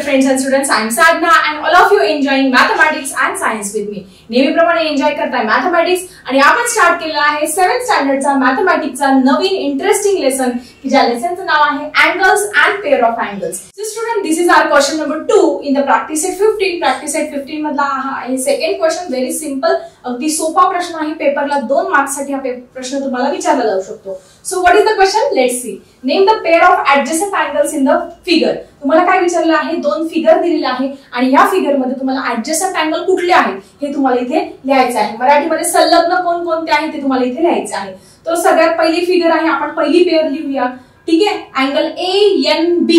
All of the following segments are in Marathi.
friends and students, I am Sadhna and all of you enjoying mathematics and science with me. नेहमीप्रमाणे एन्जॉय करताय मॅथमॅटिक्स आणि आपण स्टार्ट केला आहे 7th स्टँडर्डचा मॅथमॅटिक्सचा नवीन इंटरेस्टिंग लेसन की ज्या लेसनचं नाव आहे angles and pair of angles. So student, this is our question number 2 in the practice set 15. Practice set 15 मधला हा आहे सेकंड क्वेश्चन. व्हेरी सिंपल, अगदी सोपा प्रश्न आहे. पेपरला 2 मार्क्स साठी हा प्रश्न तुम्हाला विचारला जाऊ शकतो. So what is the question? Let's see. Name the pair of adjacent angles in the figure. तुम्हाला काय विचारलं आहे? 2 फिगर दिलेले आहे आणि या फिगर मध्ये तुम्हाला ऍडजसेंट एंगल कुठले आहेत हे तुम्हाला इथे लिहायचं आहे. मराठीमध्ये संलग्न कोण कोणते आहेत ते तुम्हाला इथे लिहायचं आहे. तो सगळ्यात पहिली फिगर आहे, आपण पहिली पेअर लिहूया. ठीक आहे, अँगल ANB,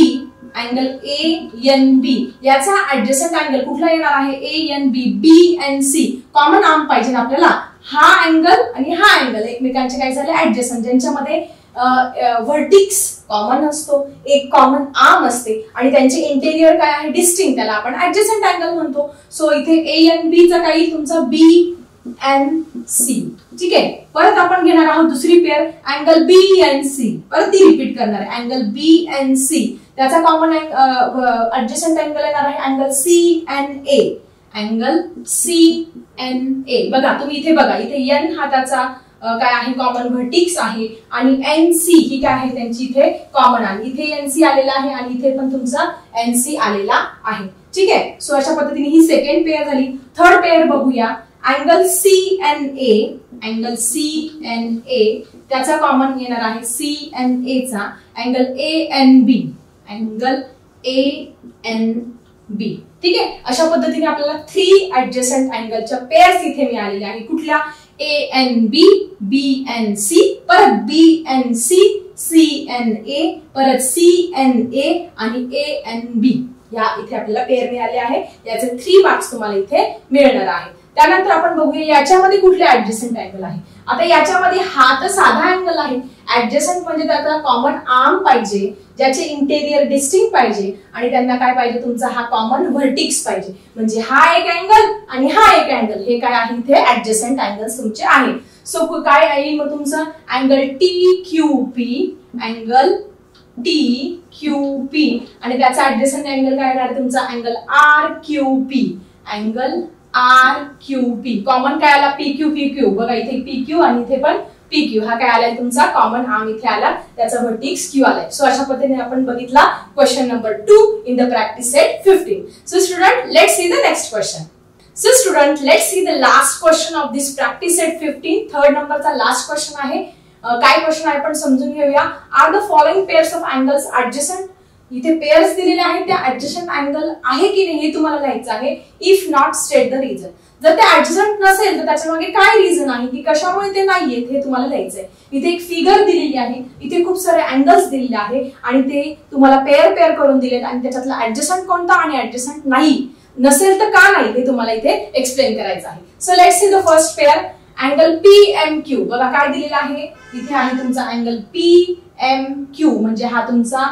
अँगल ANB याचा ऍडजसेंट अँगल कुठला येणार आहे? ANB, BNC कॉमन आर्म पाहिजे आपल्याला. हा अँगल आणि हा अँगल एकमेकांचे काय झाले? ऍडजसेंट, ज्यांच्यामध्ये व्हर्टिक्स कॉमन असतो, एक कॉमन आर्म असते आणि त्यांचे इंटेरियर काय आहे? डिस्टिंक्ट, त्याला आपण ऍडजसेंट अँगल म्हणतो. सो इथे ANB चा काही तुमचा BNC. ठीक आहे, परत आपण घेणार आहोत दुसरी पेअर अँगल BNC. परत ती रिपीट करणार आहे, अँगल BNC. त्याचा कॉमन ऍडजसेंट अँगल येणार आहे अँगल CNA, अँगल CNA. बघा तुम्ही इथे बघा, इथे N हा त्याचा काय आहे? कॉमन व्हर्टिक्स आहे आणि NC ही काय आहे? त्यांची इथे कॉमन आहे. इथे NC आलेला आहे आणि इथे पण तुमचा NC आलेला आहे. ठीक आहे, सो अशा पद्धतीने ही सेकंड पेअर झाली. थर्ड पेअर बघूया, अँगल CNA, अँगल CNA त्याचा कॉमन येणार आहे CNA चा अँगल ANB, अँगल ANB. ठीक आहे, अशा पद्धतीने आपल्याला 3 ऍडजसेंट अँगलच्या पेअर्स इथे मिळालेल्या आहे. कुठल्या? ANB, BNC, परत BNC, CNA, परत CNA आणि ANB. या इथे आपल्याला पेअर मिळाले आहे. याचे 3 मार्क्स तुम्हाला इथे मिळणार आहे. त्यानंतर आपण बघूया याच्यामध्ये कुठले ऍडजसेंट अँगल आहे. आता याच्यामध्ये हा तर साधा अँगल आहे. ऍडजसेंट म्हणजे त्याचा कॉमन आर्म पाहिजे, ज्याचे इंटेरियर डिस्टिंक्ट पाहिजे आणि त्यांना काय पाहिजे? तुमचा हा कॉमन व्हर्टिक्स पाहिजे. म्हणजे हा एक अँगल आणि हा एक अँगल, हे काय आहे? इथे ऍडजसेंट अँगल्स तुमचे आहे. सो काय आहे मग तुमचं? अँगल TQP, अँगल TQP आणि त्याचा ऍडजसेंट अँगल काय आहे तुमचा? Angle RQP, angle RQP. Common काय आला? PQ, PQ. बघा इथे PQ आणि इथे पण PQ. हा काय आलाय तुमचा? कॉमन आर्म इथे आला, त्याचा व्हर्टिक्स Q आलाय. सो अशा पद्धतीने आपण बघितला question number 2 in the practice set 15. So student, let's see the next question. So student, let's see the last question of this practice set 15. Third नंबरचा लास्ट क्वेश्चन आहे. काय क्वेश्चन आहे आपण समजून घेऊया. Are the following pairs of angles adjacent. इथे पेअर्स दिलेले आहेत, त्या ऍडजसेंट अँगल आहे की नाही हे तुम्हाला लिहायचं आहे. If not, state the reason. जर ते ऍडजसेंट नसेल तर त्याच्या मागे काय रिझन आहे की कशामुळे ते नाहीयेत हे तुम्हाला लिहायचं आहे. इथे एक फिगर दिलेली आहे, इथे खूप सारे अँगल्स दिलेले आहे आणि ते तुम्हाला पेअर करून दिलेत आणि त्याच्यातला ऍडजसेंट कोणता आणि ऍडजसेंट नाही नसेल तर का नाही हे तुम्हाला इथे एक्सप्लेन करायचं आहे. So let's see the first pair, angle PMQ. बघा काय दिलेला आहे, इथे आहे तुमचा अँगल PMQ म्हणजे हा तुमचा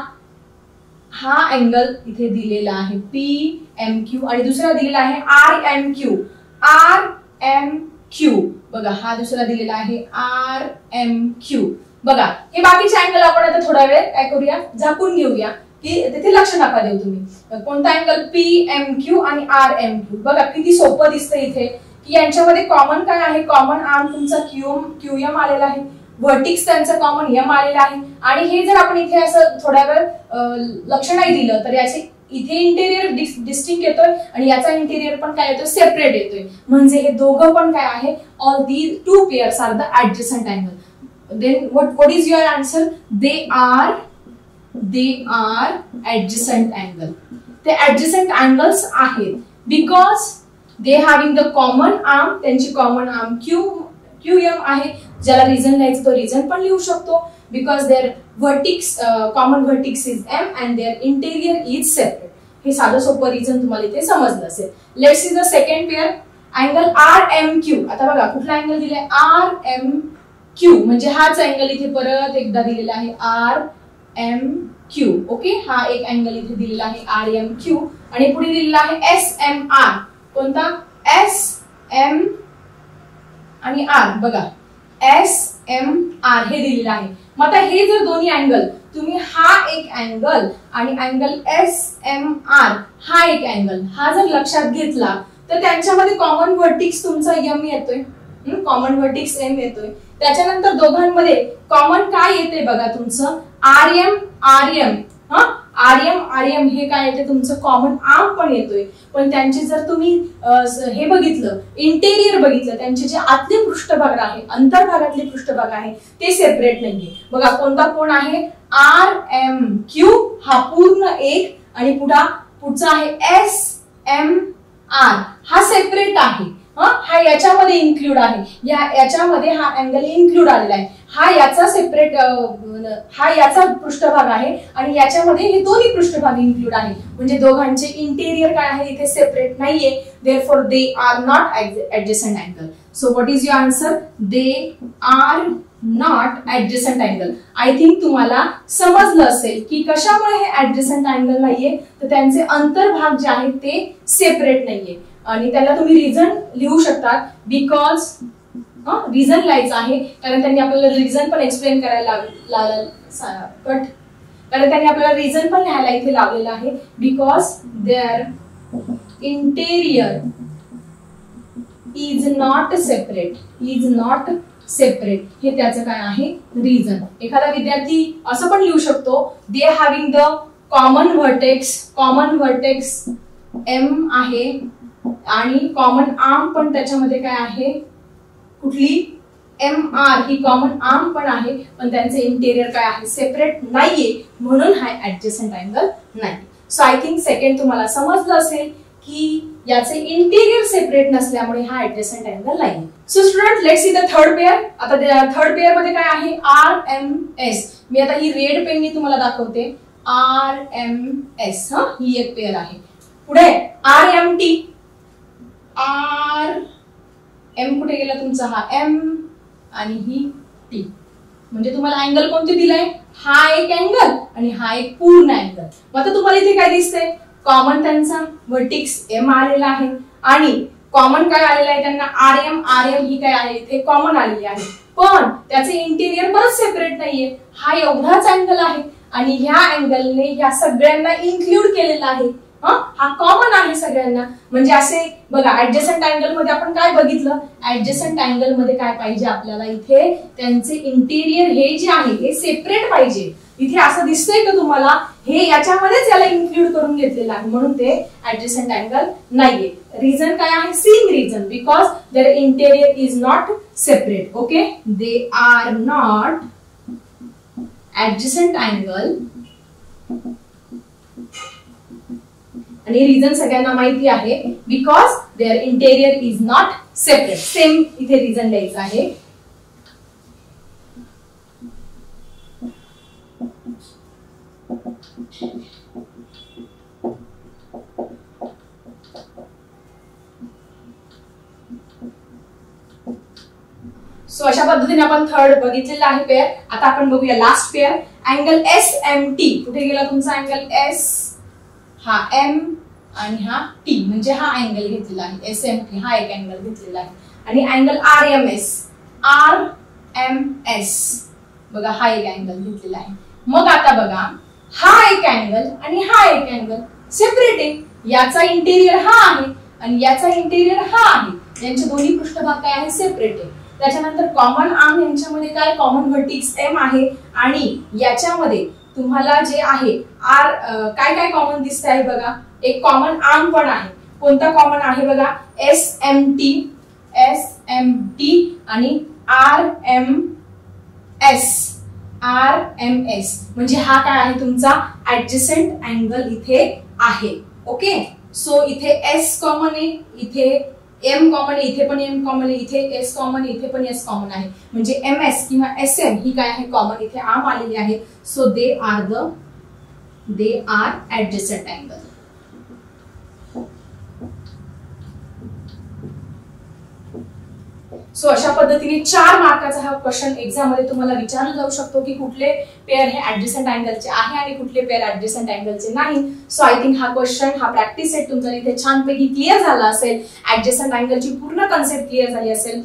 हा अँगल इथे दिलेला आहे PMQ आणि दुसरा दिलेला आहे RMQ, RMQ. बघा हा दुसरा दिलेला आहे RMQ. बघा हे बाकीचे अँगल आपण आता थोडा वेळ काय करूया? झाकून घेऊया की तिथे लक्ष नका देऊ तुम्ही. कोणता अँगल? PMQ आणि RMQ. बघा किती सोपं दिसतं इथे की यांच्यामध्ये कॉमन काय आहे? कॉमन आर्म तुमचा QM आलेला आहे, व्हर्टिक्स त्यांचा कॉमन M आलेला आहे आणि हे जर आपण इथे असं थोड्या वेळ लक्ष नाही दिलं तर याचे इथे इंटेरियर डिस्टिंक्ट येतोय आणि याचा इंटेरियर पण काय येतोय? सेपरेट येतोय. म्हणजे हे दोघं पण काय आहे? All the 2 pairs are the adjacent angle. Then what is your answer? They are adjacent angle. ते ऍडजसेंट अँगल्स आहेत because they having the common arm. त्यांची कॉमन आर्म QM आहे. ज्याला रिझन लिहायचं तो रिझन पण लिहू शकतो. Because their vertex, common vertex is M and their interior is separate. हे साधं सोपं रिझन तुम्हाला इथे समजलं असेल. Let's see the second pair, angle RMQ. आता बघा कुठला अँगल दिलाय? RMQ म्हणजे हाच अँगल इथे परत एकदा दिलेला आहे RMQ. ओके, हा एक अँगल इथे दिलेला आहे RMQ आणि पुढे दिलेला आहे SMR. कोणता? SM आणि R. बघा SMR हे दिलेलं आहे. मग आता हे जर दोन्ही अँगल तुम्ही हा एक अँगल आणि अँगल SMR हा एक अँगल हा जर लक्षात घेतला तर त्यांच्यामध्ये कॉमन व्हर्टेक्स तुमचा M येतोय, कॉमन व्हर्टेक्स M येतोय. त्याच्यानंतर दोघांमध्ये कॉमन काय येते बघा तुमचं RM RM हे काय येते तुमचं कॉमन आर्म पण येतोय. पण त्यांचे जर तुम्ही हे बघितलं इंटेरियर बघितलं त्यांचे जे आतले पृष्ठभाग आहे अंतर्भागातले पृष्ठभाग आहे ते सेपरेट नाहीये. बघा कोणता कोण आहे RMQ हा पूर्ण एक आणि पुढचा आहे SMR हा सेपरेट आहे. हा याच्यामध्ये इन्क्लूड आहे, याच्यामध्ये हा अँगल इन्क्लूड आलेला आहे. हा याचा सेपरेट हा याचा पृष्ठभाग आहे आणि याच्यामध्ये हे दोन्ही पृष्ठभाग इन्क्लूड आहे. म्हणजे दोघांचे इंटेरियर काय आहे इथे सेपरेट नाहीये. Therefore they are not adjacent angle. So what is your answer? They are not adjacent angle. I think तुम्हाला समजलं असेल की कशामुळे हे ऍडजसंट अँगल नाहीये. तर त्यांचे अंतर्भाग जे आहेत ते सेपरेट नाहीये आणि त्याला तुम्ही रिझन लिहू शकता. बिकॉज रिझन लिहायचं आहे कारण त्यांनी आपल्याला रिझन पण एक्सप्लेन करायला कारण त्यांनी आपल्याला रिझन पण लिहायला इथे लावलेलं आहे. Because their interior is not separate हे त्याचं काय आहे रिझन. एखादा विद्यार्थी असं पण लिहू शकतो दे having the common vertex M आहे आणि कॉमन आर्म पण त्याच्यामध्ये काय आहे कुठली MR ही कॉमन आर्म पण आहे. पण त्यांचे इंटेरियर काय आहे सेपरेट नाहीये म्हणून हा ऍडजसंट अँगल नाही. सो आय थिंक सेकंड तुम्हाला समजलं असेल की याचे इंटेरियर सेपरेट नसल्यामुळे हा ऍडजसंट अँगल नाही. So student let's see the third pair. आता थर्ड पेअर मध्ये काय आहे RMS. मी आता ही रेड पेननी तुम्हाला दाखवते RMS. ही एक पेअर आहे. पुढे RMT. M कुठे गेला तुमचा हा M आणि ही T. म्हणजे तुम्हाला अँगल कोणते दिलाय हा एक अँगल आणि हा एक पूर्ण अँगल. मग आता तुम्हाला इथे काय दिसतंय कॉमन त्यांचा व्हर्टेक्स M आलेला आहे आणि कॉमन काय आलेला आहे त्यांना RM ही काय आहे इथे कॉमन आलेली आहे. पण त्याचे इंटेरियर परत सेपरेट नाहीये. हा एवढाच अँगल आहे आणि ह्या अँगलने ह्या सगळ्यांना इन्क्लूड केलेला आहे. हा कॉमन आहे सगळ्यांना. म्हणजे असे बघा ऍडजसंट अँगल मध्ये आपण काय बघितलं ऍडजसंट अँगल मध्ये काय पाहिजे आपल्याला इथे त्यांचे इंटेरियर हे जे आहे हे सेपरेट पाहिजे. इथे असं दिसतंय का तुम्हाला हे याच्यामध्येच याला इन्क्लूड करून घेतलेलं आहे म्हणून ते ऍडजसंट अँगल नाहीये. रिझन काय आहे same reason because their interior is not separate. Okay they are not adjacent angle आणि रिझन सगळ्यांना माहिती आहे because their interior is not separate. Same इथे रिझन लिहायचं आहे. सो अशा पद्धतीने आपण थर्ड बघितलेला आहे पेअर. आता आपण बघूया लास्ट पेअर अँगल SMT. कुठे गेला तुमचा अँगल S हा M आणि हा T म्हणजे हा अँगल घेतलेला आहे. SMT हा एक अँगल घेतलेला आहे आणि अँगल RMS बघा हा एक अँगल घेतलेला आहे. मग आता बघा हा एक अँगल आणि हा एक अँगल सेपरेट आहे. याचा इंटेरियर हा आहे आणि याचा इंटेरियर हा आहे. यांचे दोन्ही पृष्ठभाग काय आहे सेपरेट आहे. त्याच्यानंतर कॉमन आर्म यांच्यामध्ये काय कॉमन व्हर्टेक्स M आहे आणि याच्यामध्ये तुम्हाला जे आहे काय काय कॉमन दिसत आहे बघा. एक कॉमन आर्म पण आहे. कोणता कॉमन आहे बघा SMT आणि RMS म्हणजे हा काय आहे तुमचा ऍडजसंट अँगल इथे आहे. ओके सो इथे S कॉमन आहे, इथे M कॉमन आहे, इथे पण M कॉमन आहे, इथे S कॉमन आहे, इथे पण S कॉमन आहे. म्हणजे MS किंवा SM ही काय आहे कॉमन इथे आर्म आलेली आहे. So they are adjacent angle. So अशा पद्धतीने 4 मार्काचा हा क्वेश्चन एक्झाम मध्ये तुम्हाला विचारला जाऊ शकतो की कुठले पेअर हे ऍडजसंट अँगलचे आहे आणि कुठले पेअर ऍडजसंट अँगलचे नाही. सो आय थिंक हा क्वेश्चन हा प्रॅक्टिस सेट तुमचा इथे छानपैकी क्लिअर झाला असेल. ऍडजसंट अँगलची पूर्ण कन्सेप्ट क्लिअर झाली असेल.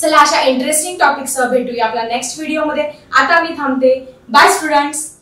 चला अशा इंटरेस्टिंग टॉपिकसह भेटूया आपल्या नेक्स्ट व्हिडिओमध्ये. आता मी थांबते. Bye students.